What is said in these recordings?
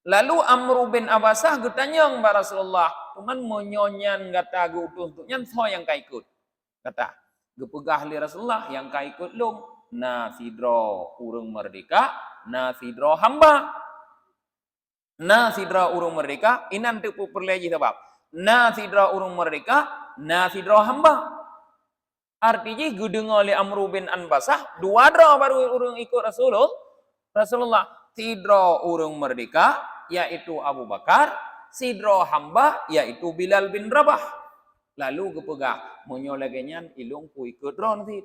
Lalu Amru bin Abasah getanya mbak Rasulullah, cuman menyonyan kata gutuh tu nyan so yang kai ikut. Kata, gepegah li Rasulullah yang kai ikut lung. Na sidro urung merdeka, na sidro hamba. Na sidro urung merdeka, inan tu perleji sebab. Na sidro urung merdeka, na sidro hamba. Artinya gudengo li Amru bin Anbasah, dua dro baru urung ikut Rasulullah. Sidro urung merdeka, yaitu Abu Bakar. Sidro hamba, yaitu Bilal bin Rabah. Lalu kepegah, monyolegenyan ilung ku ikut ron sih.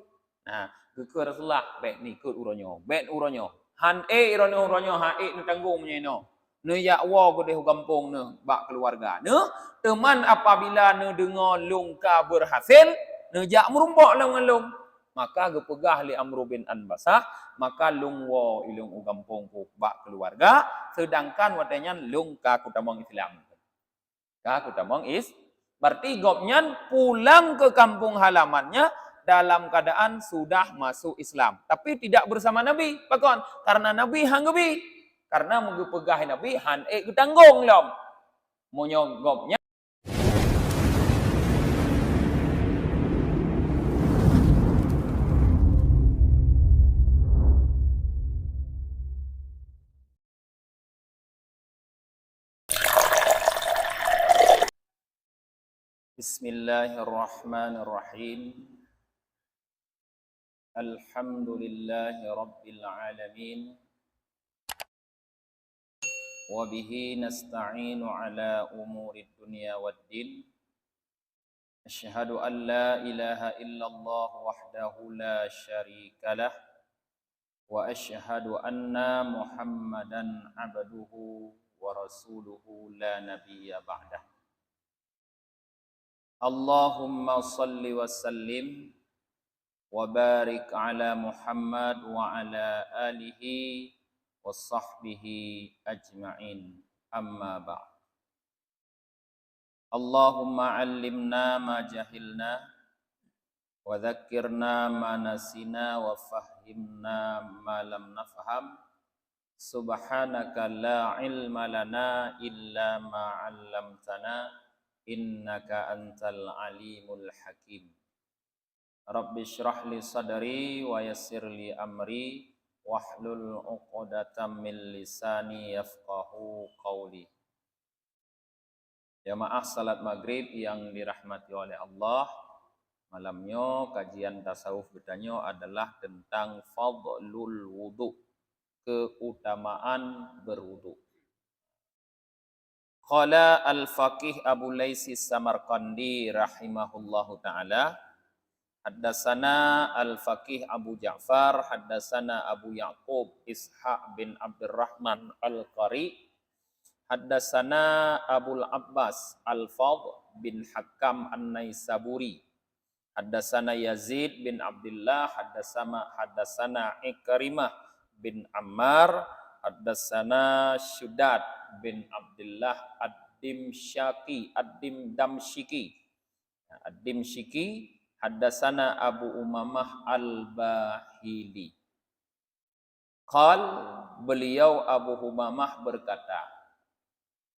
Nah, ke Rasulullah, baik ni ikut uronyo, baik uronyo. Han uronyo, ha tanggung menyeno. Ne ya wa gede kampung ne, bak keluarga. Ne, teman apabila ne dengar lungka berhasil, ne jak merumpok lang ngalung. Maka gepegah li Amru bin Anbasah, maka lung wo ilung kampung ku bak keluarga, sedangkan watanya lung ka kutamong Islam. Ka kutamong berarti gopnya pulang ke kampung halamannya dalam keadaan sudah masuk Islam. Tapi tidak bersama Nabi. Pakon, karena Nabi hanggebi. Karena mengepegah Nabi han ketanggung lom. Monyogopnya. Bismillahirrahmanirrahim. Alhamdulillahi rabbil alamin. Wa bihi nasta'inu ala umuri dunya waddin. Asyhadu an la ilaha illallah wahdahu la syarika lah. Wa asyhadu anna Muhammadan abduhu wa rasuluhu la nabiyya ba'dah. Allahumma salli wa sallim wa barik ala Muhammad wa ala alihi wa sahbihi ajma'in. Amma ba'd. Allahumma allimna ma jahilna wa dhakkirna ma nasina wa fahimna ma lam nafham. Subhanaka la ilma lana illa ma 'allamtana innaka antal alimul hakim. Rabbi shrah li sadri wa yassir li amri wahlul 'uqdatam min lisani yafqahu qawli. Jamaah salat maghrib yang dirahmati oleh Allah, malamnya kajian tasawuf bertanya adalah tentang fadlul wudu, keutamaan berwudu. Qala al-faqih Abu Laisi Samarqandi rahimahullahu ta'ala, haddasana al-faqih Abu Ja'far, haddasana Abu Ya'qub Ishaq bin Abdurrahman al-Qari, haddasana Abul Abbas al-Fadl bin Hakam an-Naisaburi, haddasana Yazid bin Abdullah, haddasana Ikrimah bin Ammar, haddasana Syuddad bin Abdullah ad-Dimsyiki, haddasana Abu Umamah al-Bahili. Qal, beliau Abu Umamah berkata,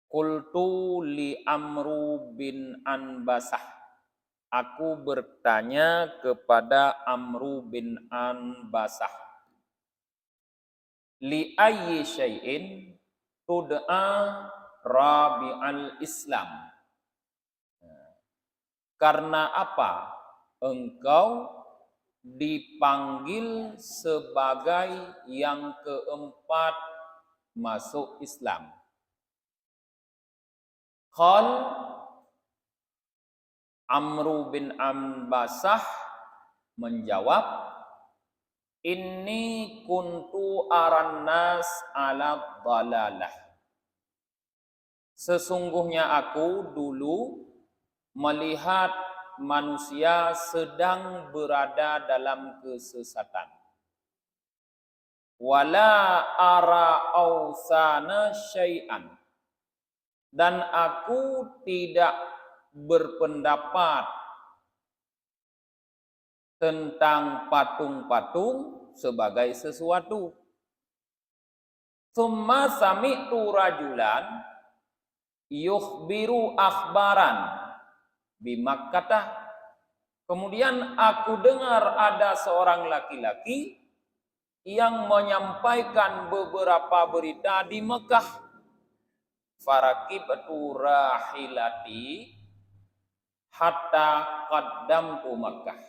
qultu li Amru bin Anbasah, aku bertanya kepada Amru bin Anbasah, li ayyi syai'in tud'a rabi'al Islam. Karena apa engkau dipanggil sebagai yang keempat masuk Islam? Qal, Amru bin Anbasah menjawab, inni kuntu aran nas ala dhalalah. Sesungguhnya aku dulu melihat manusia sedang berada dalam kesesatan. Wala ara ausana syai'an. Dan aku tidak berpendapat tentang patung-patung sebagai sesuatu. Tsumma sami'tu rajulan yukhbiru akhbaran bi Makkah. Kemudian aku dengar ada seorang laki-laki yang menyampaikan beberapa berita di Mekah. Farakibtu rahilati hatta qaddamtu Makkah.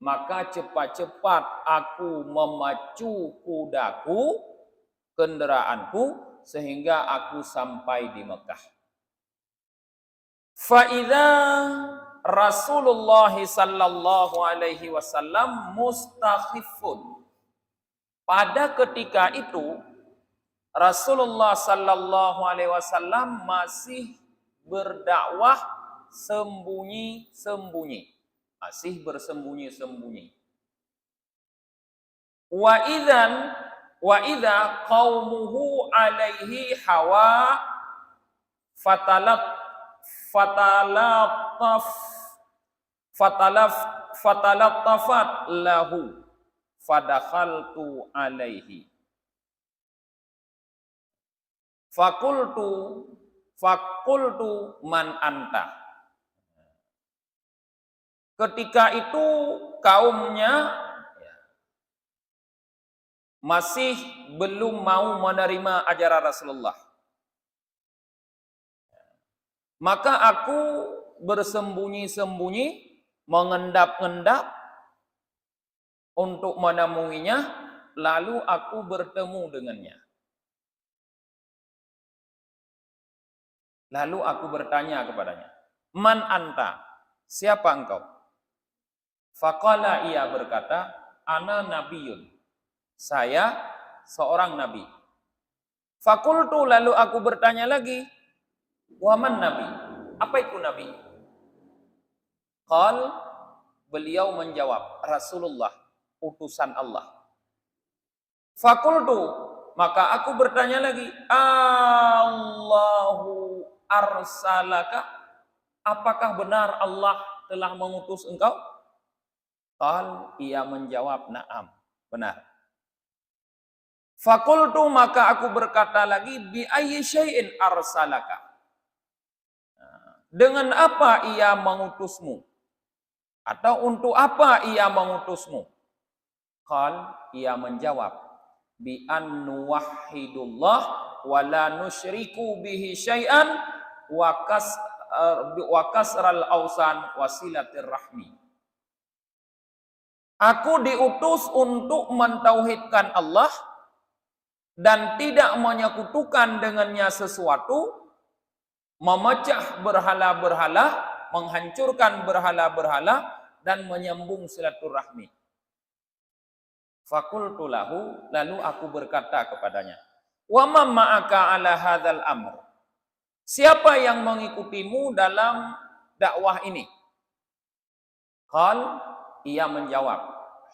Maka cepat-cepat aku memacu kudaku, kendaraanku, sehingga aku sampai di Mekah. Fa'idha Rasulullah sallallahu alaihi wasallam mustakhifun. Pada ketika itu Rasulullah sallallahu alaihi wasallam masih berdakwah sembunyi-sembunyi, masih bersembunyi-sembunyi. Wa idza qaumuhu alaihi hawa fatalattafat lahu fadakhaltu alaihi fakultu man anta. Ketika itu kaumnya masih belum mau menerima ajaran Rasulullah. Maka aku bersembunyi-sembunyi, mengendap-endap untuk menemuinya, lalu aku bertemu dengannya. Lalu aku bertanya kepadanya, "Man anta? Siapa engkau?" Faqala, ia berkata, "Ana nabiyun." Saya seorang nabi. Fakultu, lalu aku bertanya lagi, "Wa man nabi?" Apa itu nabi? Qal, beliau menjawab, "Rasulullah, utusan Allah." Fakultu, maka aku bertanya lagi, "Allahu arsalaka?" Apakah benar Allah telah mengutus engkau? Qal, ia menjawab, "Na'am," benar. Fakultu, maka aku berkata lagi, "Bi ayyi syai'in arsalaka?" Dengan apa ia mengutusmu? Atau untuk apa ia mengutusmu? Qal, ia menjawab, "Bi an nuwahhidullah wa la nusyriku bihi syai'an wa kasral ausan wasilatir rahmi." Aku diutus untuk mentauhidkan Allah dan tidak menyekutukan dengannya sesuatu, memecah berhala-berhala, menghancurkan berhala-berhala, dan menyambung silaturahmi. Fakultu lahu, lalu aku berkata kepadanya, "Wa ma ma'aka ala hadzal amr?" Siapa yang mengikutimu dalam dakwah ini? Qal, ia menjawab,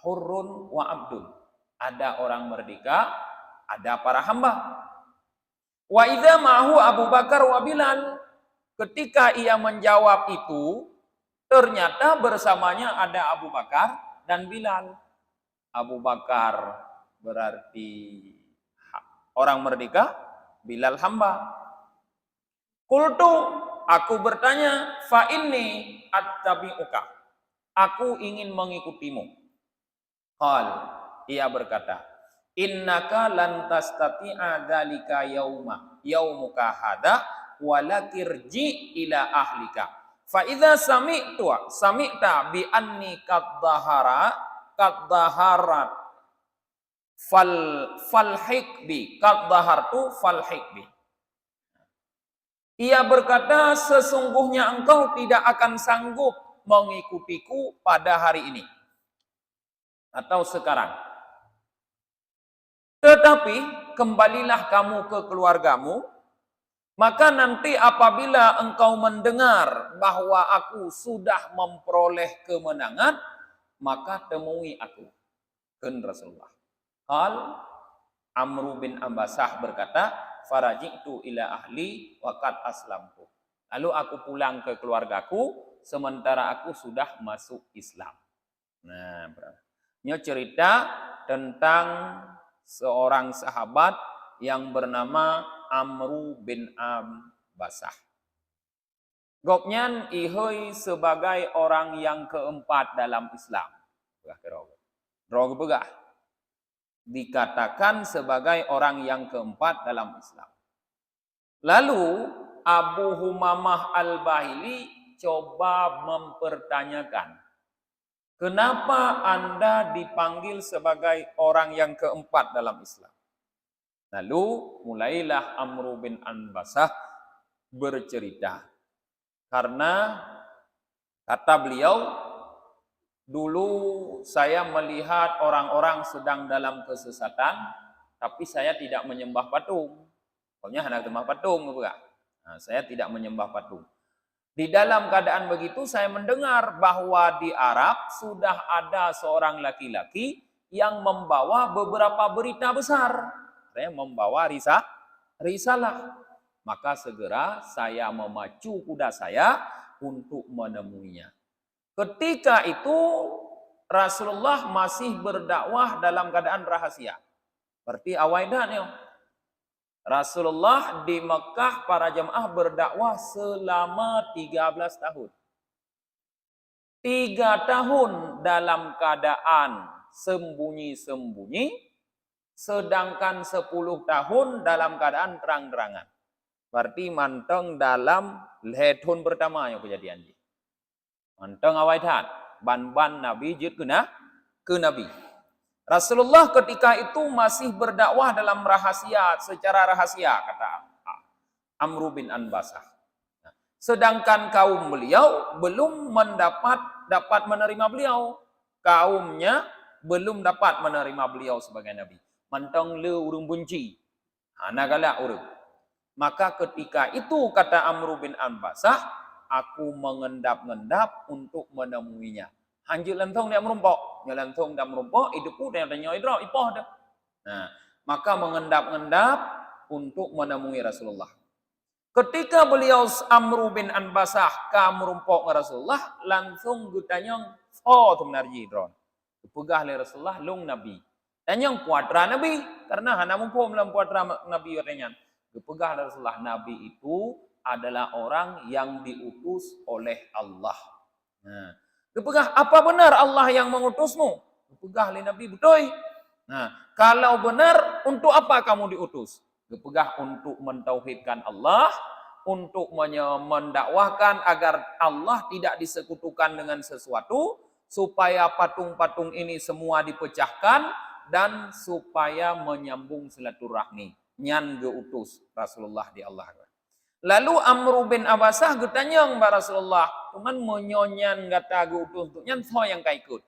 "Hurrun wa abdun." Ada orang merdeka, ada para hamba. Wa idza ma'hu Abu Bakar wa Bilal. Ketika ia menjawab itu, ternyata bersamanya ada Abu Bakar dan Bilal. Abu Bakar berarti orang merdeka, Bilal hamba. Qultu, aku bertanya, "Fa inni attabi'uka." Aku ingin mengikutimu. Qal, ia berkata, "Innaka lan tastati'a dzalika yaumuka hada walakirji ila ahlika. Fa idza sami'ta bi anni qad dhaharat falhiqbi qad dhahartu falhiqbi." Ia berkata, "Sesungguhnya engkau tidak akan sanggup mengikutiku pada hari ini atau sekarang. Tetapi kembalilah kamu ke keluargamu, maka nanti apabila engkau mendengar bahwa aku sudah memperoleh kemenangan, maka temui aku." Kan Rasulullah. Qal, Amru bin Abbasah berkata, "Faraji'tu ila ahli wa qad aslamtu." Lalu aku pulang ke keluargaku sementara aku sudah masuk Islam. Nah, ini cerita tentang seorang sahabat yang bernama Amru bin Basah. Gopnyan ihoi sebagai orang yang keempat dalam Islam. Roh begah. Dikatakan sebagai orang yang keempat dalam Islam. Lalu Abu Humamah Al-Bahili coba mempertanyakan, kenapa Anda dipanggil sebagai orang yang keempat dalam Islam? Lalu mulailah Amru bin Basah bercerita. Karena kata beliau, dulu saya melihat orang-orang sedang dalam kesesatan, tapi saya tidak menyembah patung. Pokoknya hendak menyembah patung, bukan? Nah, saya tidak menyembah patung. Di dalam keadaan begitu saya mendengar bahwa di Arab sudah ada seorang laki-laki yang membawa beberapa berita besar. Saya membawa risalah. Maka segera saya memacu kuda saya untuk menemuinya. Ketika itu Rasulullah masih berdakwah dalam keadaan rahasia. Seperti awaidannya. Rasulullah di Mekah para jemaah berdakwah selama 13 tahun. 3 tahun dalam keadaan sembunyi-sembunyi, sedangkan 10 tahun dalam keadaan terang-terangan. Berarti manteng dalam lehun pertama yang kejadian. Manteng awaitan, ban-ban Nabi jid ke Nabi. Rasulullah ketika itu masih berdakwah dalam rahasia, secara rahasia, kata Amru bin Basah. Sedangkan kaum beliau belum dapat menerima beliau. Kaumnya belum dapat menerima beliau sebagai Nabi. Manteng le urung bunci. Nagala urung. Maka ketika itu kata Amru bin Basah, aku mengendap-endap untuk menemuinya. Hanjil lantong dia merumpok. Nyalantong dia merumpok, hidupu dia nyoidro, ipoh dia. Nah, maka mengendap-endap untuk menemui Rasulullah. Ketika beliau Amru bin Basah ka merumpok ke Rasulullah, langsung gutanyong tumnarji dron. Pegah le Rasulullah lung Nabi. Tanyong puatra Nabi, karena hana mumpuk dalam puatra Nabi katanya. Kepegah Rasulullah, Nabi itu adalah orang yang diutus oleh Allah. Nah, kepegah, apa benar Allah yang mengutusmu? Kepegah oleh Nabi, betul. Nah, kalau benar, untuk apa kamu diutus? Kepegah untuk mentauhidkan Allah, untuk mendakwahkan agar Allah tidak disekutukan dengan sesuatu, supaya patung-patung ini semua dipecahkan, dan supaya menyambung silaturahmi. Nyan geutus Rasulullah di Allah. Lalu Amru bin Basah getanyang ba Rasulullah, cuman menyonyan gata geutus tu nyan so yang kaikut.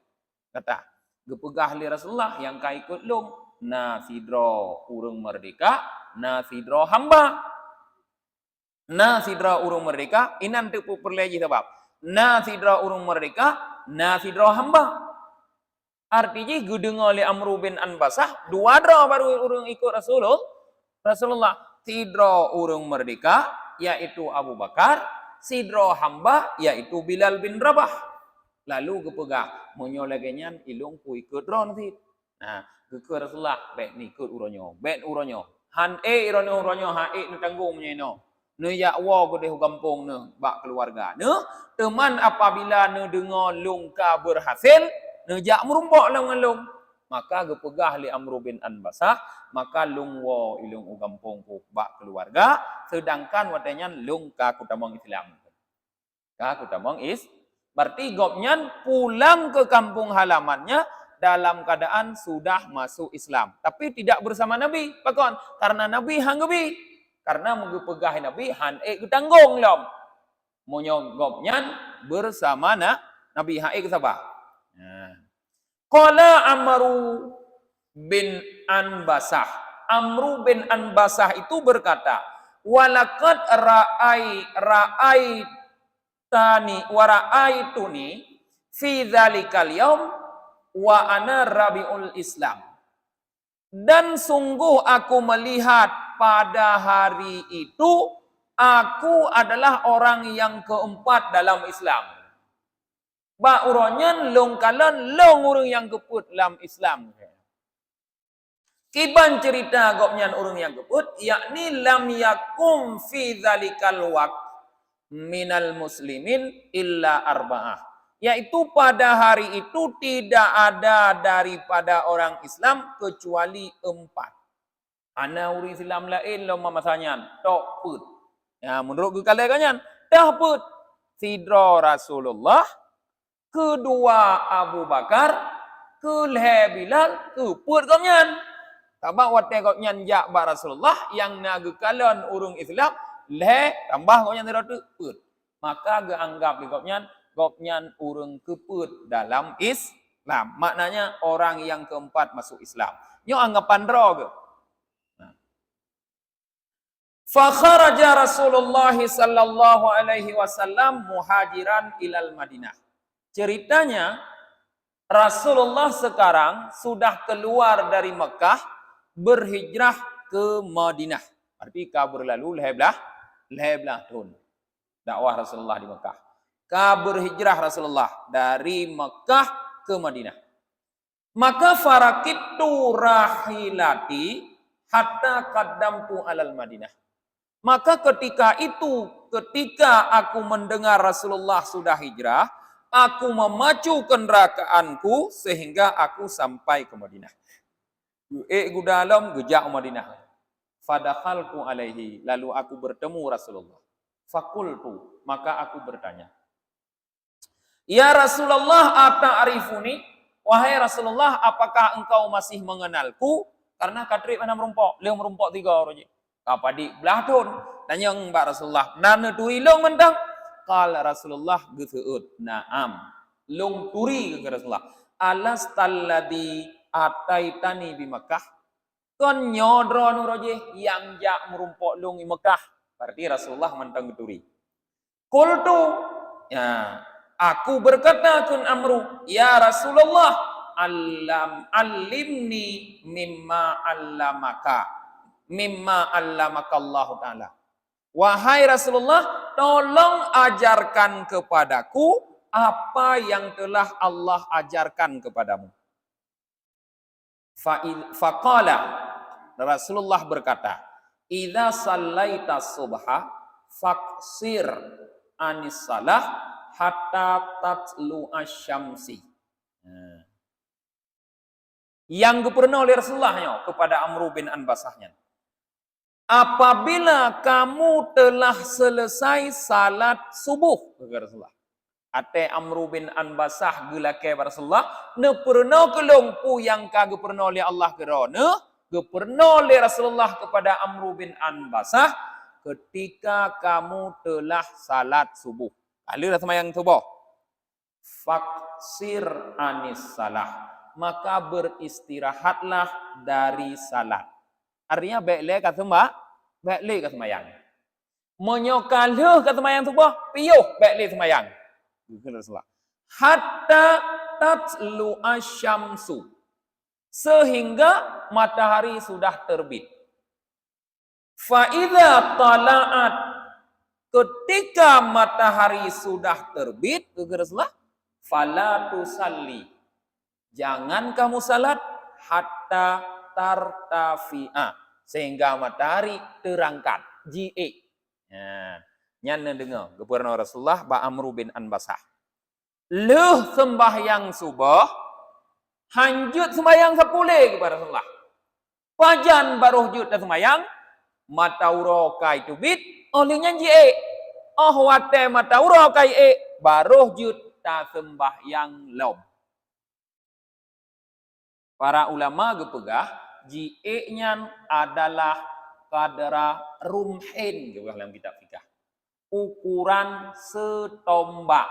Kata, gepegah li Rasulullah yang kaikut lung na sidro urung merdeka, na sidro hamba. Na sidro urung merdeka, inan tepu perleji sebab. Na sidro urung merdeka, na sidro hamba. Artinya gudengo li Amru bin Basah, 2 dro baru urung ikut Rasulullah, sidro urung merdeka, yaitu Abu Bakar, sidro hamba, yaitu Bilal bin Rabah. Lalu kepegah, monyolegenyan ilung ku ikut ron sit. Nah, ke Rasulullah, bet ikut uronyo, Han uronyo, tanggung menyeno. Ne yakwa gede kampung ne, bak keluarga. Ne, teman apabila ne dengar lungka berhasil, ne jak merumpok lang ngalung. Maka gepegah li Amru bin Basah, maka lungwo ilung ugampong ku bak keluarga, sedangkan watanya lung ka kutamong Islam. Ka kutamong berarti gopnyan pulang ke kampung halamannya dalam keadaan sudah masuk Islam, tapi tidak bersama Nabi. Pakon, karena Nabi hanggebi, karena menggepegah Nabi han ketanggung lom. Monyo gopnyan bersama Nabi hae kesabah. Nah. Qala Amru bin Basah. Amru bin Basah itu berkata, walaqad ra'aituni fi dzalikal yaum wa ana rabiul Islam. Dan sungguh aku melihat pada hari itu aku adalah orang yang keempat dalam Islam. Ba uronyan long kalan long urang yang keput dalam Islam. Kiban cerita gopnyan urang yang gebut, yakni lam yakum fi dzalikal waqt minal muslimin illa arba'ah. Yaitu pada hari itu tidak ada daripada orang Islam kecuali 4. Ana urang Islam lain lo mamasanya tok put. Ya menurut kalian kanyan, dah put. Sidra Rasulullah, kedua Abu Bakar, keleh Bilal, put kanyan. Tabak wate kau nyan jak ba Rasulullah yang naga kalon urung Islam le tambah kau nyan tidak put. Maka ge anggap kau nyan urung keput dalam Islam. Maknanya orang yang keempat masuk Islam. Nyo anggapan ro ge. Fa kharaja Rasulullah sallallahu alaihi wasallam muhajiran ilal Madinah. Ceritanya Rasulullah sekarang sudah keluar dari Mekah berhijrah ke Madinah. Arti kabur lalu leheblah tahun. Dakwah Rasulullah di Mekah. Berhijrah Rasulullah dari Mekah ke Madinah. Maka farakitu rahilati hatta qaddamtu alal Madinah. Maka ketika aku mendengar Rasulullah sudah hijrah, aku memacu kenderaanku sehingga aku sampai ke Madinah. Dalam gejak Madinah. Fadakhalku alaihi, lalu aku bertemu Rasulullah. Fakultu, maka aku bertanya, ya Rasulullah, ata'rifuni? Wahai Rasulullah, apakah engkau masih mengenalku? Karena katrip mana merumpok, leung merumpok 3 orang je. Kapadik belah tun, tanya mbak Rasulullah, nana turi leung mentang? Qala Rasulullah geseut, na'am. Leung turi ke Rasulullah. Alastalladzi ataitani di Mekah, kon nyodro nuroje yang jak merumpok lung di Mekah. Berarti Rasulullah mentang geturi. Qultu, ya, aku berkata kun Amru, ya Rasulullah, alimni mimma allamaka Allah Ta'ala. Wahai Rasulullah, tolong ajarkan kepadaku apa yang telah Allah ajarkan kepadamu. Faqala, Rasulullah berkata, idza sallaita subha faqsir anis salah hatta tatlu asyamsi. Yang pernah oleh Rasulullah kepada Amr bin Anbasahnya, apabila kamu telah selesai salat subuh, kata Rasulullah. Ate Amr bin Anbasah gelake Rasulullah, ne pernah kelompu yang kagak pernah oleh Allah kerana, pernah oleh Rasulullah kepada Amr bin Anbasah ketika kamu telah salat subuh. Alih semayang subuh. Faksir anis salah, maka beristirahatlah dari salat. Artinya baiklah kata mbak, baiklah kata semayang. Menyokaluh kata semayang subuh, piyuh baiklah semayang. Hatta tatlu asyamsu, sehingga matahari sudah terbit. Fa idza tala'at, ketika matahari sudah terbit, Rasulullah, fala tusalli, jangan kamu salat hatta tartafi'a, sehingga matahari terangkat. Ji. Nyan dengar gubernur Rasulullah ba Amr bin Anbasah. Leh sembahyang subuh, hanjut sembahyang sepulih kepada Rasulullah. Pajan baruh jut sembahyang, matauro kai tubit, olehnya ji. Oh wate matauro kai baruh jut ta sembahyang lom. Para ulama gepegah ji nyan adalah kadara rumhin juga dalam kitab fikih. Ukuran setombak.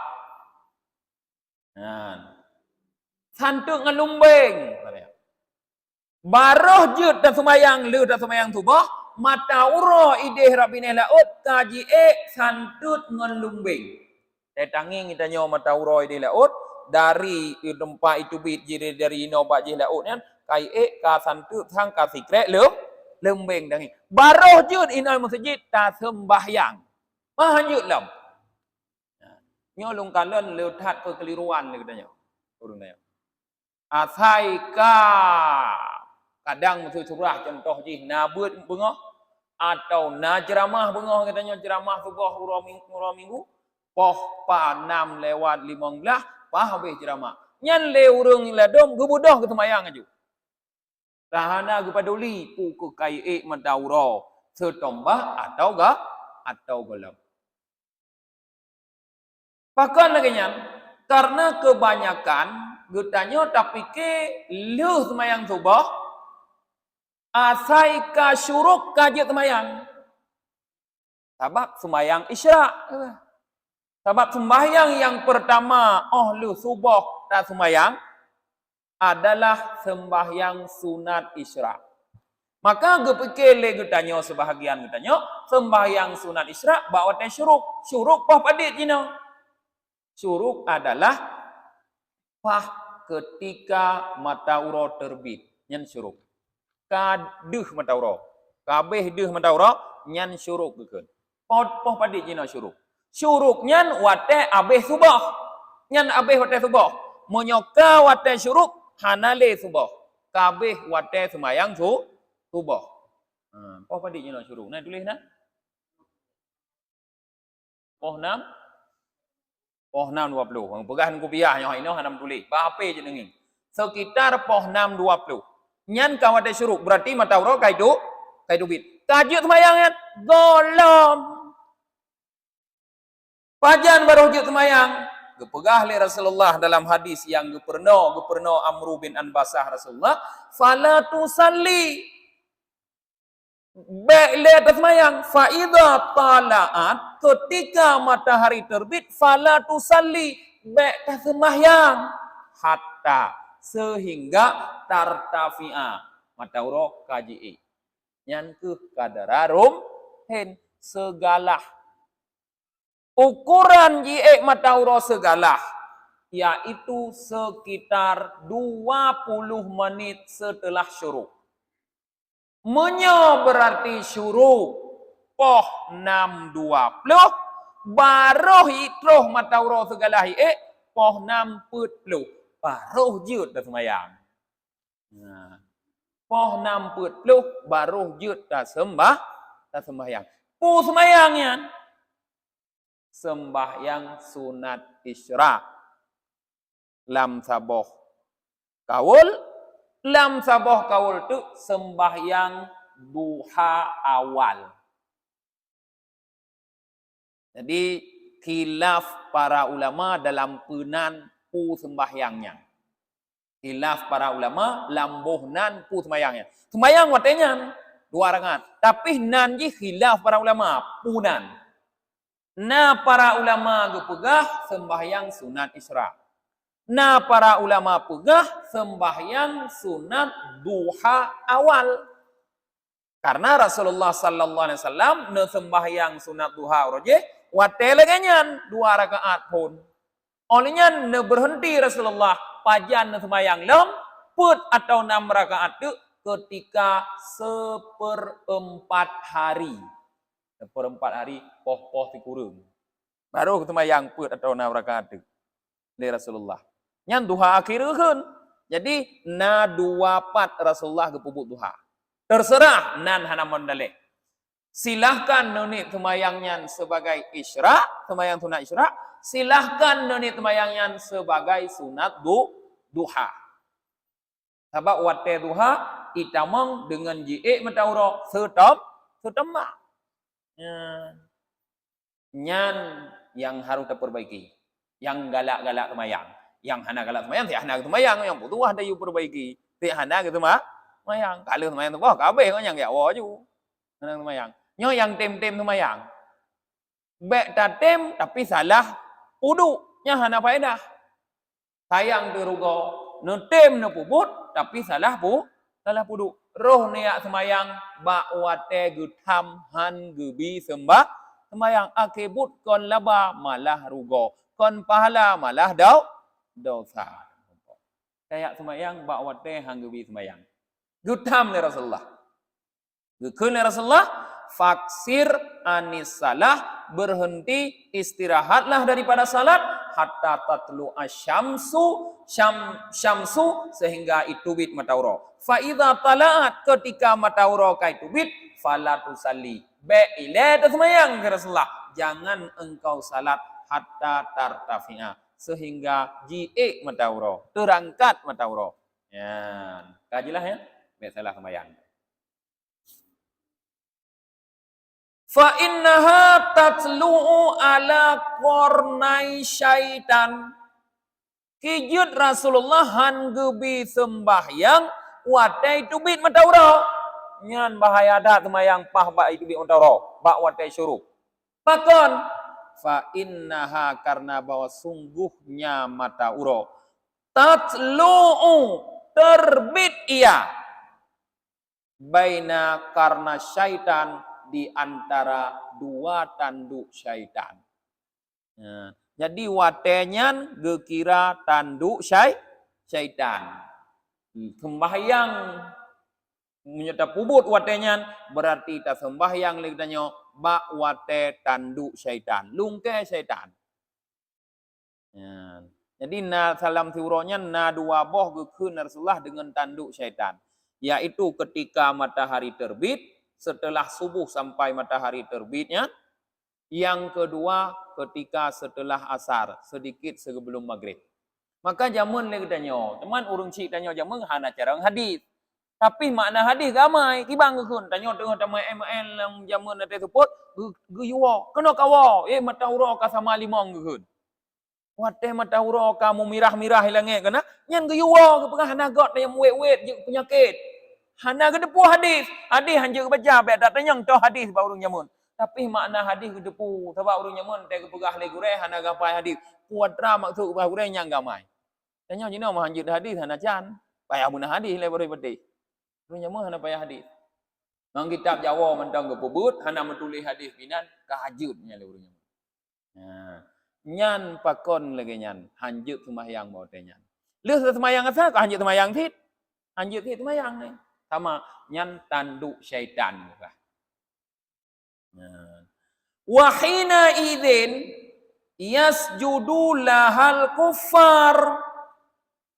Santuk ngelumbeng. Baroh jut dan semayang lu dan semayang tubuh, mata uro ideh rabine laut kaji santut ngelumbeng. Tetangi kita nyawa mata uro ideh laut dari tempat itu bit jadi dari nobat je laut kan kai ka santut sang ka sikret lembeng dangi. Baroh jut inal masjid ta sembahyang. Mahanyut lam. Nyolong kalon leutat kekeliruan ni katanya. Urang dia. Asaika Kadang betul surah contoh je nabut bengah atau na ceramah bengah katanya ceramah subuh urang minggu poh pa 6 lewat 15 pah habis ceramah. Nyan le urang ladom gebudah ke temayang aju. Rahana kepaduli pu ke kai madauro setombah atau golem. Pakan lagi nyan karena kebanyakan getanya tapi ke leuh temayang subuh asai ka syuruk kajet semayang. Sebab semayang isyak. Sebab sembahyang yang pertama lu subuh dan semayang adalah sembahyang sunat isyak. Maka gepikir le getanya sebahagian getanya sembahyang sunat isyak bawa teh syuruk. Syuruk pah padit jino. Syuruk adalah pah ketika matahari terbit. Nyen syuruk. Kaduh matauro. Kabeh duh matauro nyan syuruk gekeun. Poh padik jina syuruk. Syuruk nyan wate abeh subuh. Nyan abeh wate subuh. Monyoka wate syuruk hanale subuh. Kabeh wate semayang subuh. Poh padik jina syuruk. Nah tulis nah. Poh 6 20. Pegahan kopiah nyoh ino hanam tulis. Apa je nenging. Sekitar poh 6:20. Nyan kawate syuruk berarti matauro kaidu bit. Kajut semayang yan golom. Pajan baru hujud semayang. Gepegah li Rasulullah dalam hadis yang geperno Amru bin Anbasah Rasulullah, fala tusalli. Baiklah semayang fa idza talaat ketika matahari terbit fala tusalli baik semayang hatta sehingga tartafi'a matauro kaji nyan ke kadararum hen segalah ukuran jie matauro segalah yaitu sekitar 20 menit setelah syuruk. Menyo berarti syuruk poh 6:20 baruh itroh matauro segalah poh 6:40 baruh jut dah semayang. Poh 6:40 baruh jut dah sembahyang. Pu semayangnya sembahyang sunat isyraq. Lam saboh kaul tu sembahyang duha awal. Jadi khilaf para ulama dalam penan pu sembahyangnya. Khilaf para ulama lambuhnan pu sembahyangnya. Sembahyang watenya 2 rakaat. Tapi nan ji khilaf para ulama punan. Na para ulama gepegah sembahyang sunat isyraq. Na para ulama pegah sembahyang sunat duha awal. Karena Rasulullah sallallahu alaihi wasallam ne sembahyang sunat duha roje wate leganyan 2 rakaat pun. Olehnya ne berhenti Rasulullah pajan ne sembahyang lem put atau 6 rakaat tu ketika 1/4 hari. 1/4 hari poh-poh tikurung. Baru sembahyang put atau 6 rakaat tu. Dari Rasulullah. Nyan duha akhir keun. Jadi na 24 Rasulullah gepubuk duha. Terserah nan hanaman dalek. Silahkan nunit sembahyangnya sebagai isyraq, sembahyang sunat isyraq. Silahkan nunit sembahyangnya sebagai sunat duha. Sebab wate duha itamang dengan ji'e matauro setembak. Nyan yang harus terperbaiki. Yang galak-galak sembahyang. Yang hana galak sembahyang, tidak hana sembahyang. Yang butuh ada you perbaiki. Tidak hana sembahyang. Kalau sembahyang tu, kabeh kan yang gawa ju. Hana sembahyang. Nyo yang tem-tem sembahyang. Bek tatem tapi salah uduk. Nya hana faedah. Sayang terugo. No tem no puput tapi salah puduk. Roh niat sembahyang bak wate gutam han gebi sembahyang akibut kon laba malah rugo. Kon pahala malah dosa. Kayak sembahyang bak wate hang gebi sembahyang. Gutam ni Rasulullah. Gukun ni Rasulullah faksir anis salah berhenti istirahatlah daripada salat hatta tatlu syamsu sehingga itubit matauro. Fa idza talaat ketika matauro kai tubit fala tusalli. Ile semayang ke Rasulullah. Jangan engkau salat hatta tartafi'a sehingga ji'e matauro, terangkat matauro. Ya, kajilah ya. Baik salah semayang. Fa innaha tatlu'u ala qornai syaitan. Kijut Rasulullah han gebi sembahyang watai tubit matauro. Nyan bahaya dah semayang pah ba itu bi matauro, ba watai syuruk. Pakon fa innaha karena bahwa sungguhnya matauro tatlu'u terbit ia baina karena syaitan di antara dua tanduk syaitan. Nah, jadi watenyan gekira tanduk syaitan. Sembahyang menyata pubut watenyan berarti tak sembahyang legdanyo ba wate tanduk syaitan, lungke syaitan. Nah, jadi na salam siuronya na dua boh gekun Rasulullah dengan tanduk syaitan, yaitu ketika matahari terbit, setelah subuh sampai matahari terbitnya. Yang kedua ketika setelah asar, sedikit sebelum maghrib. Maka jamun lagi tanya, teman urung cik tanya jamun hana cara hadis. Tapi makna hadis gamai, kibang gekun tanya tengah tamai ML yang jamun ada support, guyuwa, kena kawa, matauro ka sama limong gekun. Wate matauro kamu mirah-mirah hilange kana, nyan guyuwa ke pengah hana got yang wet-wet penyakit. Hana ke depu hadis hanya baca baik tak tanya tu hadis ba urang nyamun. Tapi makna hadis ke depu sebab urang nyamun te ke pegah le gure hana gapai hadis. Kuadra maksud ba gure nyang gamai. Tanya jino mah hanjut hadis hana can. Payah guna hadis le bari peti. Urang nyamun hana payah hadis. Nang kitab Jawa mentang ke pebut hana menulis hadis binan kahajutnya le urang nyamun. Nah, nyan pakon lagi nyan hanjut sembahyang mau te nyan. Leuh sembahyang asal ka hanjut sembahyang tit. Hanjut tit sembahyang ni. Sama nyan tanduk syaitan juga. Wahina idzin yasjudu lahal kuffar.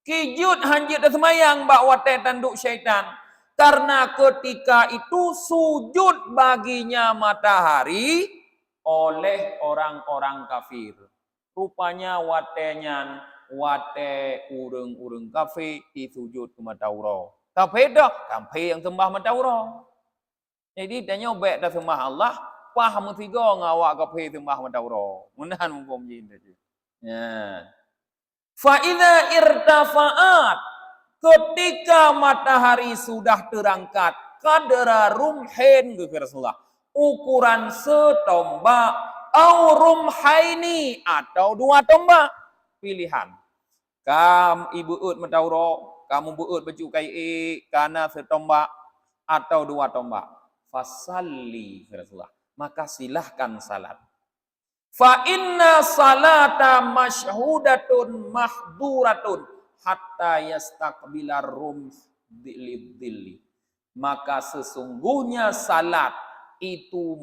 Kijut hanjut semayang bak wate tanduk syaitan. Karena ketika itu sujud baginya matahari oleh orang-orang kafir. Rupanya watenyan wate urung-urung kafir disujud ke matauro. Tapi dah, kampai yang sembah matauro. Jadi tanya baik dah sembah Allah, paham tiga ngawak kampai sembah matauro. Munahan mumpum jin tadi. Ya. Fa idza irtafa'at ketika matahari sudah terangkat kadra rumhin ke Rasulullah. Ukuran setombak au rumhaini atau dua tombak pilihan. Kam ibu ut matauro kamu buat baju kai karena setombak atau dua tombak. Fasalli Rasulullah. Maka silahkan salat. Fa inna salata masyhudatun mahduratun hatta yastaqbilar rum dilli. Maka sesungguhnya salat itu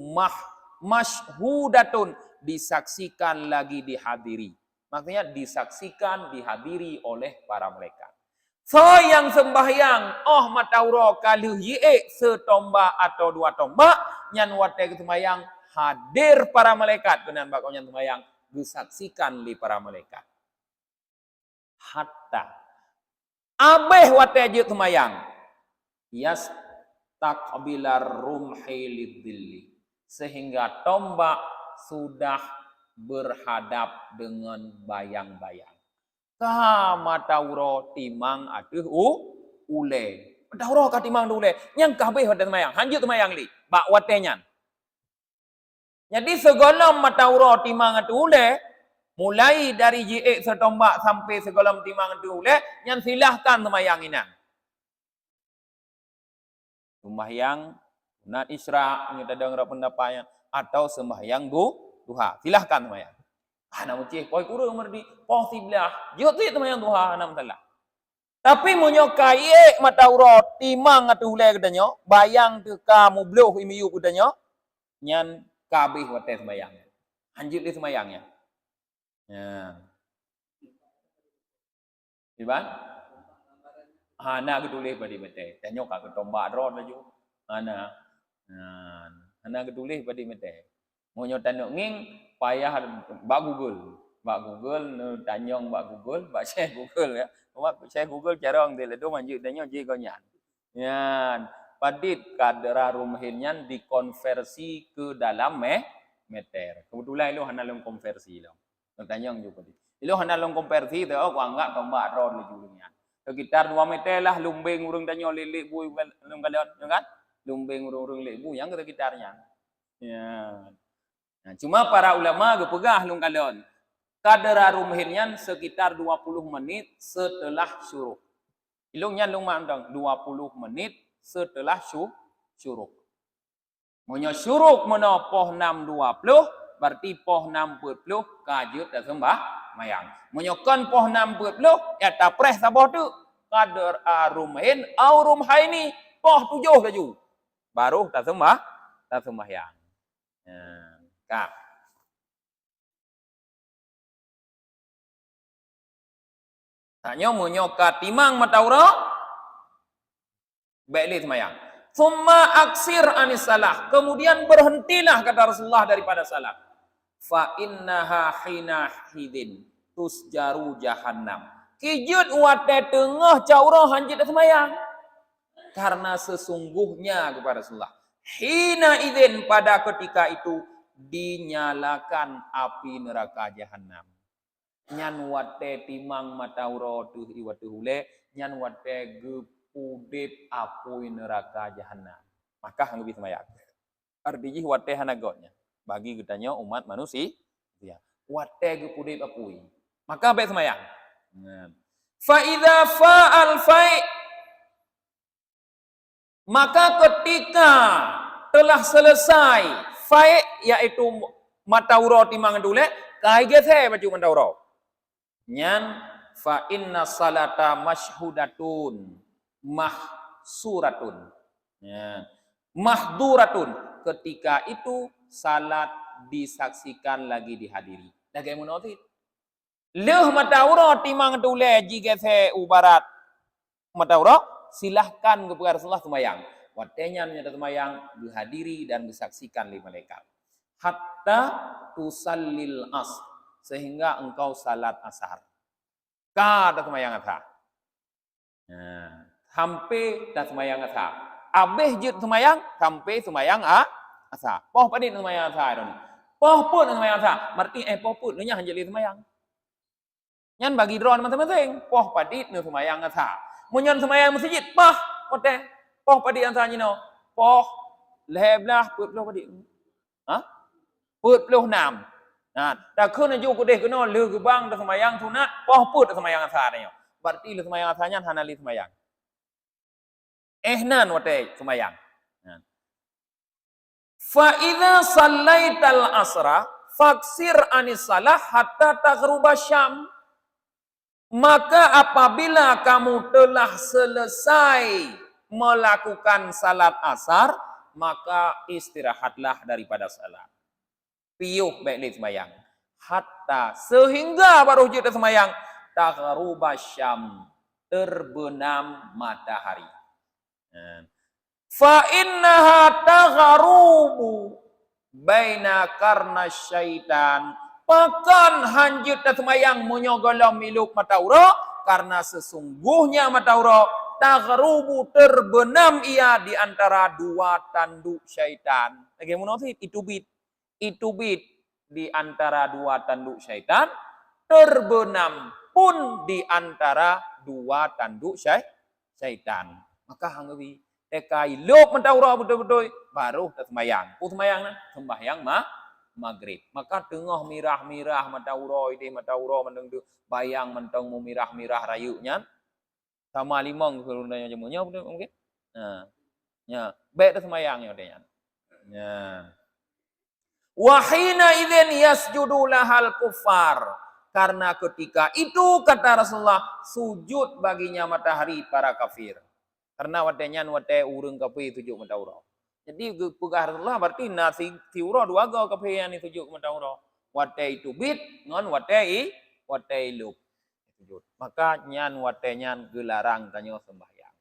masyhudatun disaksikan lagi dihadiri. Maksudnya disaksikan dihadiri oleh para malaikat. So yang sembahyang, matauro kalau ye setombak atau dua tombak, nyan wate sembahyang hadir para malaikat. Kenan bakal nyan sembahyang disaksikan li para malaikat. Hatta abeh wate je sembahyang, yas takbilar rumhi lidilli. Sehingga tombak sudah berhadap dengan bayang-bayang. Ka matauro timang aduh ule. Matauro ka timang ule. Yang kabeh wate semayang. Hanjut semayang li. Bak watenyan. Jadi segala matauro timang atu ule. Mulai dari ji'ik setombak sampai segala timang atu ule. Yang silahkan semayang inan. Sembahyang sunat isra. Kita dengar pendapatnya. Atau sembahyang duha. Silahkan semayang. Namun cih, koi kurang merdi, posibilah. Jauh-jauh temayang duha, nam salah. Tapi menyokai matauro timang atau hulai katanya, bayang tu kamu bloh imiyu katanya, nyan kabeh wates bayang. Hanjut di semayangnya. Ya. Iban? Hana ketulis pada mete. Tanya kak ketombak rod laju. Hana. Hana ketulis pada mete. Mau nyotan nging payah bak Google. Bak Google tanya bak Google, bak share Google ya. Bak share Google cara orang dia tu manjut tanya je kau nyan. Yan. Padit kadera rumhinnya dikonversi ke dalam meter. Kebetulan lu hana long konversi lo. Tanya juga padit. Lu hana long konversi tu aku anggap tombak rod laju nya. Sekitar 2 meter lah lumbing urung tanya lilik bui lum kalian kan? Lumbing urung lilik bui yang sekitarnya. Ya. Nah, cuma para ulama gepegah lung kalian. Kadar rumhinnya sekitar 20 menit setelah syuruk. Ilungnya lung mandang 20 menit setelah syuruk. Monya syuruk mena poh 6.20 berarti poh 6.40 kajut dah sembah mayang. Monya kan poh 6.40 ya tapreh sabah tu kadar rumhin au rumhaini poh 7 laju. Baru dah sembahyang. Kak. Tanya menyokat timang mataura baiklah semayang. Thumma aksir anis salah. Kemudian berhentilah kata Rasulullah daripada salah. Fa innaha hina hidin tusjaru jahannam. Kijut wate tengah caura hanjit semayang. Karena sesungguhnya kepada Rasulullah. Hina idin pada ketika itu dinyalakan api neraka jahanam. Nyan wate timang matauro tuh iwate hule nyan wate gepudip apui neraka jahanam. Maka hang bisa mayak. Artinya wate hanagotnya. Bagi kitanya umat manusia, ya. Wate gepudip apui. Maka baik semayang. Fa idza fa'al fai, maka ketika telah selesai fai yaitu matauro timang dule kai gethe baju matauro. Nyan fa inna salata mashhudatun mahsuratun. Ya. Mahduratun. Ketika itu salat disaksikan lagi dihadiri. Dagai munauti. Leh mataura timang dule jika se ubarat mataura silahkan kepada Rasulullah semayang. Watenya menyata semayang dihadiri dan disaksikan oleh malaikat. Hatta tusallil asr. Sehingga engkau salat asar. Ka dah semayang asar. Sampai dah semayang asar. Habis jut semayang, sampai semayang asar. Poh padit semayang asar tu ni. Poh pun semayang asar. Berarti poh pun ni hanya jadi semayang. Nyan bagi drone masing-masing. Poh padit ni semayang asar. Munyan semayang masjid, poh pote. Poh padit asar ni no. Poh leblah put padit. Put 6. Nah, tak kena juga deh kena le gebang dah semayang sunat, poh put dah semayang asar ni. Berarti le semayang asarnya hanali semayang. Nan wate semayang. Fa idza sallaital asra faksir anis salah hatta taghruba syam. Maka apabila kamu telah selesai melakukan salat asar, maka istirahatlah daripada salat. Piuh baiklah semayang. Hatta sehingga baru jeda semayang. Taghruba syam. Terbenam matahari. Fa innaha taghrubu baina karna syaitan. Pakan hanjut semayang menyogolam miluk mataura. Karena sesungguhnya mataura taghrubu terbenam ia di antara dua tanduk syaitan. Bagaimana sih? Itu bit di antara dua tanduk syaitan, terbenam pun di antara dua tanduk syaitan. Maka hanggawi tekai lop mentaura betul-betul baru semayang. Semayang sembahyang maghrib. Maka tengah mirah-mirah mentaura ide mentaura mendeng bayang mentong mirah-mirah rayunya sama limong kelunanya jemunya mungkin. Ya, baik semayangnya dia. Ya. Wahina idzin yasjudu lahal kufar. Karena ketika itu kata Rasulullah sujud baginya matahari para kafir. Karena watenya wate urang kafir sujud mataura. Jadi pegah Rasulullah berarti nasi tiura dua ga kafir yang sujud mataura. Wate itu bit ngon wate iluk. sujud. Maka nyan watenyan gelarang tanyo sembahyang.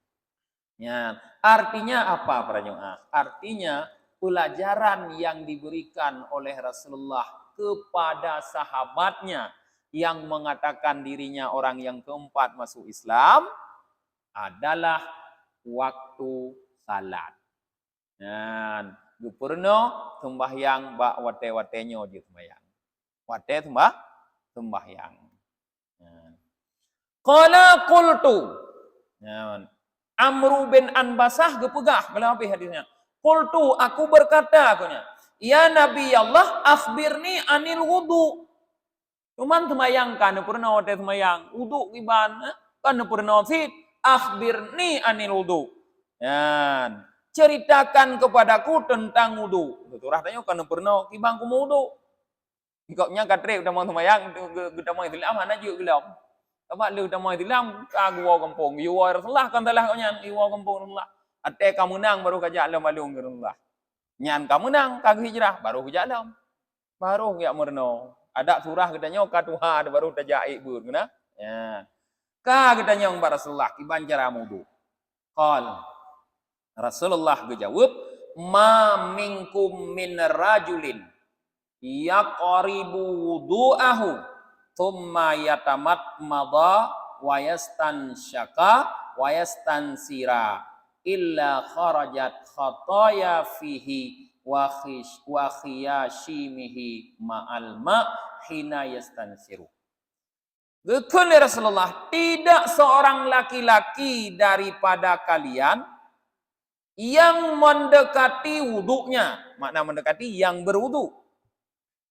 Nyan. Artinya apa para jemaah? Artinya pelajaran yang diberikan oleh Rasulullah kepada sahabatnya yang mengatakan dirinya orang yang keempat masuk Islam adalah waktu salat. Dan gupurno sembahyang bak wate-watenyo di sembahyang. Wate sembahyang. Qala qultu. Amru bin Anbasah gepegah kalau apa hadisnya. Qultu aku berkata akunya, ya Nabi Allah akhbirni anil wudu. Cuman sembahyang kan purna wate sembahyang. Wudu iban kan purna fit akhbirni anil wudu. Yan. Ceritakan kepadaku tentang wudu. Betul rasanya kan purna ibang ku wudu. Ikutnya katre udah mau sembahyang udah mau Islam mana juga gelap. Apa lu udah mau Islam kagua kampung. Iwa Rasulullah kan telah nyan iwa kampung Rasulullah. Ate kamu nang baru kajak alam alung Rasulullah. Nyan kamu nang kagak hijrah baru kajak alam. Baru ya murno. Ada surah katanya katuha ada baru tajai bur kena. Ya. Ka katanya Mbak Rasulullah kiban cara wudu. Qal Rasulullah gejawab ma minkum min rajulin yaqribu wudu'ahu thumma yatamatmadha wa yastansyaka wa yastansira illa kharajat khataya fihi wa khiyashimihi ma'al ma hina yastansiru. Gekun Rasulullah, tidak seorang laki-laki daripada kalian yang mendekati wuduknya, makna mendekati yang berwudu.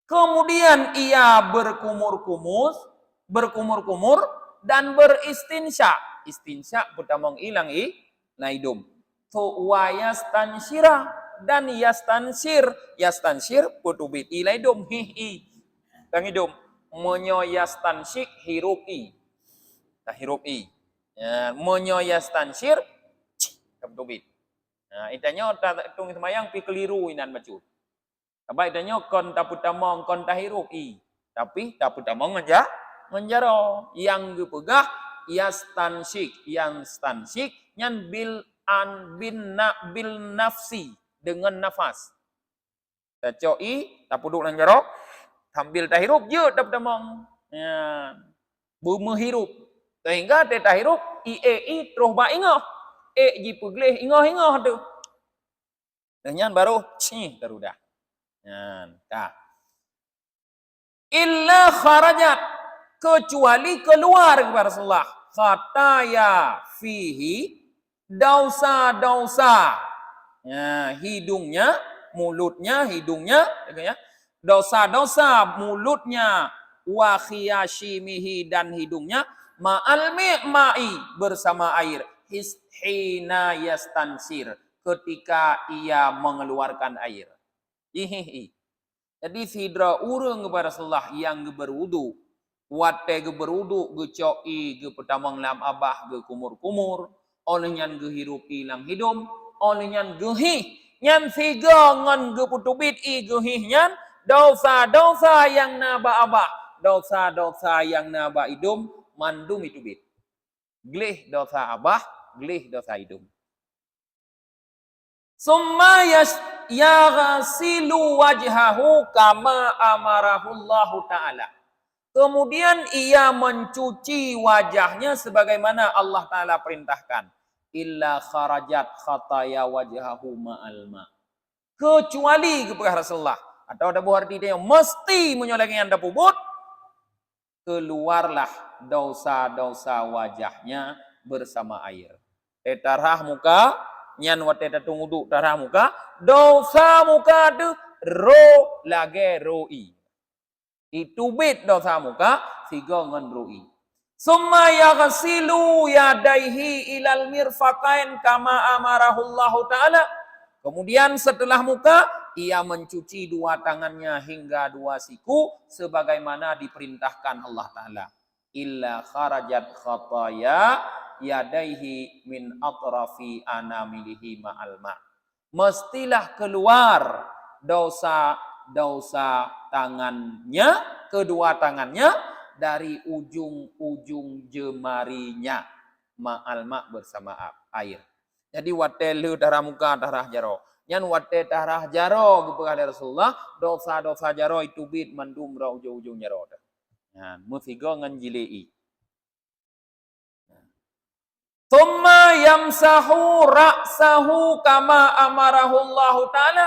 Kemudian ia berkumur-kumur dan beristinsya. Istinsya pertama hilang naidum. Wa yastansyira dan yastansir putubit ilaidum hihi. Kang hidum monyo yastansyik hirupi. Tah hirupi. Ya, monyo yastansir putubit. Nah, itanya tung semayang pi keliru inan macu. Apa itanya kon taputamong kon tahirupi. Tapi taputamong menjaro yang gepegah yastansik nyan bil nafsi dengan nafas. Tacoi tapuduk nang jaro sambil tahirup je taputamong. Ya. Bumehirup. Sehingga te tahirup i terus ba ingoh. Ji pegleh ingoh tu. Nyan baru terudah. Nyan. Tah. Illa kharajat kecuali keluar kepada Rasulullah khataya fihi dosa-dosa. Ya, hidungnya, mulutnya, hidungnya, ya. Dosa-dosa mulutnya wa khiyashimihi dan hidungnya ma'al ma'i bersama air. Hina yastansir ketika ia mengeluarkan air. Hihi. Jadi sidra urang kepada Rasulullah yang berwudu. Wate ge berwudu ge coi ge petamang lam abah ge kumur-kumur. Oleh nyan ge hirup ilang hidung. Oleh nyan ge hih. Nyan tiga ngan ge putubit i ge hih nyan. Dosa-dosa yang naba abah. Dosa-dosa yang naba hidung. Mandum itubit. Glih dosa abah. Glih dosa hidung. Summa yaghsilu wajhahu kama amarahullahu ta'ala. Kemudian ia mencuci wajahnya sebagaimana Allah Ta'ala perintahkan. Illa kharajat khataya wajhahu ma'al ma. Kecuali kepada Rasulullah. Atau ada buah arti dia mesti menyolengkan anda pubut. Keluarlah dosa-dosa wajahnya bersama air. Tetarah muka. Nyan wate tatung uduk darah muka. Dosa muka tu ro lage roi. Itu bit dosa muka. Tiga ngan roi. Summa yaghsilu yadaihi ilal mirfaqain kama amarahullahu ta'ala. Kemudian setelah muka. Ia mencuci dua tangannya hingga dua siku. Sebagaimana diperintahkan Allah Ta'ala. Illa kharajat khataya. Yadaihi min atrafi anamilihi ma'al ma. Mestilah keluar dosa-dosa tangannya, kedua tangannya dari ujung-ujung jemarinya. Ma'al ma' bersama air. Jadi wate le darah muka darah jaro. Yan wate darah jaro kepada Rasulullah. Dosa-dosa jaro itu bit mandum ra ujung-ujung jaro. Yan musigo ngan jilei. Thumma yamsahu ra'sahu kama amarahu Allah Ta'ala.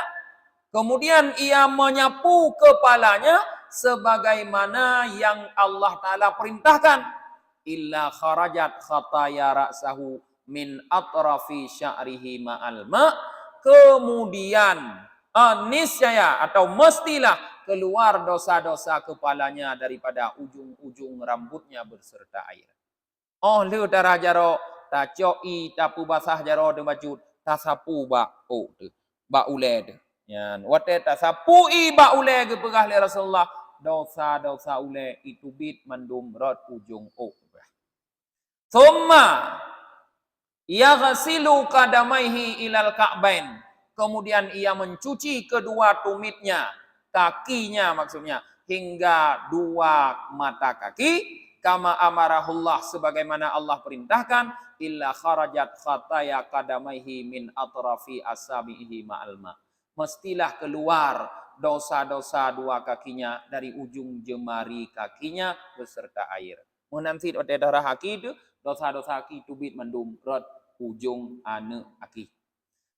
Kemudian ia menyapu kepalanya sebagaimana yang Allah Ta'ala perintahkan. Illa kharajat khataya ra'sahu min atrafi sya'rihi ma'al ma'. Kemudian niscaya atau mestilah keluar dosa-dosa kepalanya daripada ujung-ujung rambutnya berserta air. Oh lu darah jaro ta coi ta pu basah jaro de baju ta sapu ba ba ule de. Yan wate ta sapu ba ule ke pegah le Rasulullah dosa-dosa ule itu bit mandum rot ujung Thumma yaghsilu qadamaihi ilal ka'bain. Kemudian ia mencuci kedua tumitnya, kakinya maksudnya, hingga dua mata kaki. Kama amarahullah, sebagaimana Allah perintahkan. Illa kharajat khataya qadamaihi min atrafi asabihi ma'alma. Mestilah keluar dosa-dosa dua kakinya dari ujung jemari kakinya beserta air. Menanti oleh darah kaki itu, dosa-dosa kaki tubit mandum rot ujung ane kaki.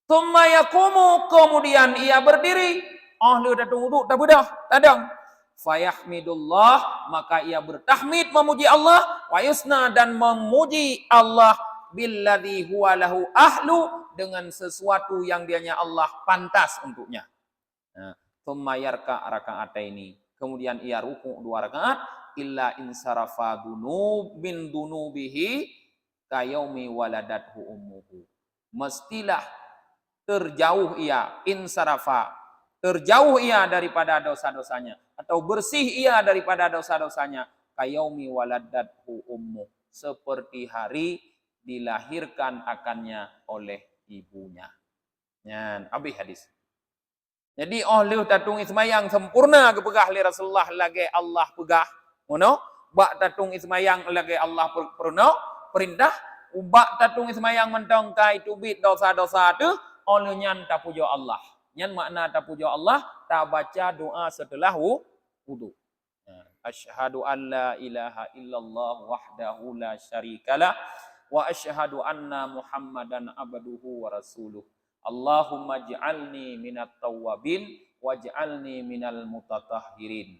Thumma yakumu, kemudian ia berdiri. Oh lu dah tunggu tak budah tadang. Fayahmidullah, maka ia bertahmid memuji Allah, wa yusna dan memuji Allah billadzi huwa lahu ahlu, dengan sesuatu yang dianya Allah pantas untuknya. Thumma yarka raka'ataini, kemudian ia ruku 2 rakaat. Illa insarafa dunub bin dunubihi kayaumi waladathu ummuhu. Mestilah terjauh ia, insarafa, terjauh ia daripada dosa-dosanya, atau bersih ia daripada dosa-dosanya, kayaumi waladathu ummuh, seperti hari dilahirkan akannya oleh ibunya. Yan habis hadis. Jadi oleh tatung ismayang sempurna kepegah li Rasulullah lagi Allah pegah. Ngono, bak tatung ismayang lagi Allah perno perintah, ubak tatung ismayang mentong kai tubit dosa-dosa tu oleh nyan ta pujo Allah. Nyan makna ta pujo Allah, ta baca doa setelah wudu. Asyhadu an la ilaha illallah wahdahu la syarikalah wa asyhadu anna Muhammadan abduhu wa rasuluh. Allahumma ij'alni minat tawwabin waj'alni minal mutatahhirin.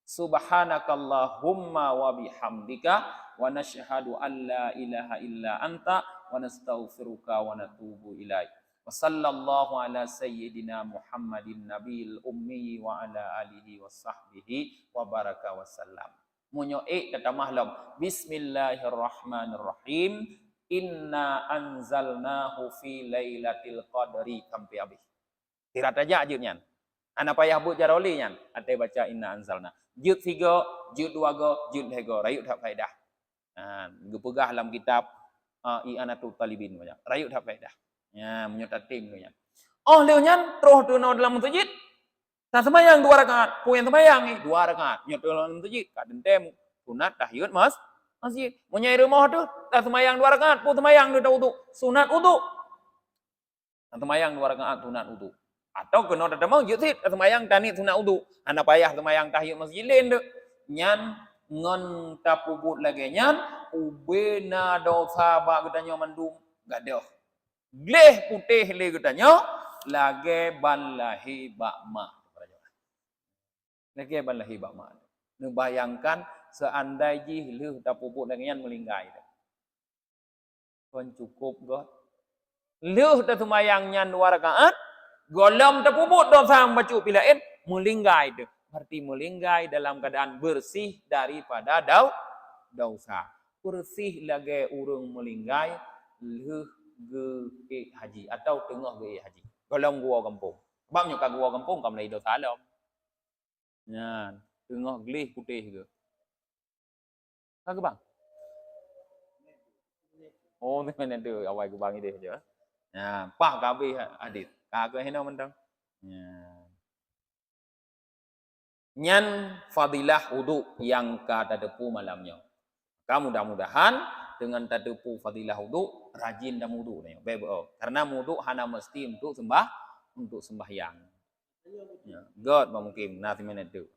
Subhanakallahumma wa bihamdika wa nashhadu an la ilaha illa anta wa nastaghfiruka wa natubu ilaik. Wa sallallahu ala sayyidina Muhammadin nabiyil ummi wa ala alihi wa sahbihi wa baraka wa sallam. Munyo'ik kata mahlam. Bismillahirrahmanirrahim. Inna anzalnahu fi lailatul qadri sampai habis. Tirat aja ajutnya. Ana payah buat jaroli nyan. Ate baca inna anzalna. Juz 3, juz 2 go, juz 3 rayut tak faedah. Gepegah dalam kitab I'anatul Talibin banyak. Rayut tak faedah. Ya, menyutat tim nya. Oh, leu nyan terus dono dalam masjid. Nah, sembahyang 2 rakaat. Puyen sembahyang ni 2 rakaat. Nyot dalam masjid, kaden tem sunat tahiyat masjid. Munyai rumah tu, tak sembahyang 2 rakaat, pu sembahyang tu wudu. Sunat wudu. Tak sembahyang 2 rakaat sunat wudu. Atau kena ada masjid sih, sembahyang tani sunat wudu. Ana payah sembahyang tahiyat masjid lain tu. Nyan ngon tapubut lagi nyan ubena dosa ba katanya mandum gadoh. Gleh putih le katanya lagi balahi bakma. Lagi balahi bakma. Nu bayangkan seandainya leuh tapubut lagi nyan melinggai. Kon cukup go. Leuh ta sembahyang nyan 2 rakaat, golom tapubut dosa bacu pilain melinggai tu. Berarti melinggai dalam keadaan bersih daripada dosa. Bersih lagi urang melinggai leuh ge haji atau tengah ge haji. Golong gua kampung. Sebab nyo ka gua kampung kam lai dosa lom. Nyan, tengah glih putih ke. Ka bang? Oh, ni mana tu awal ke bang ide je. Nah, pah kabe hadis. Ka ke heno mentang. nyan fadilah wudu yang kata depu malamnya. Kamu mudah-mudahan dengan tadepu fadilah wudu rajin dah wudu nih. Karena wudu hanya mesti untuk sembahyang. Ya, God mungkin nanti meneduk.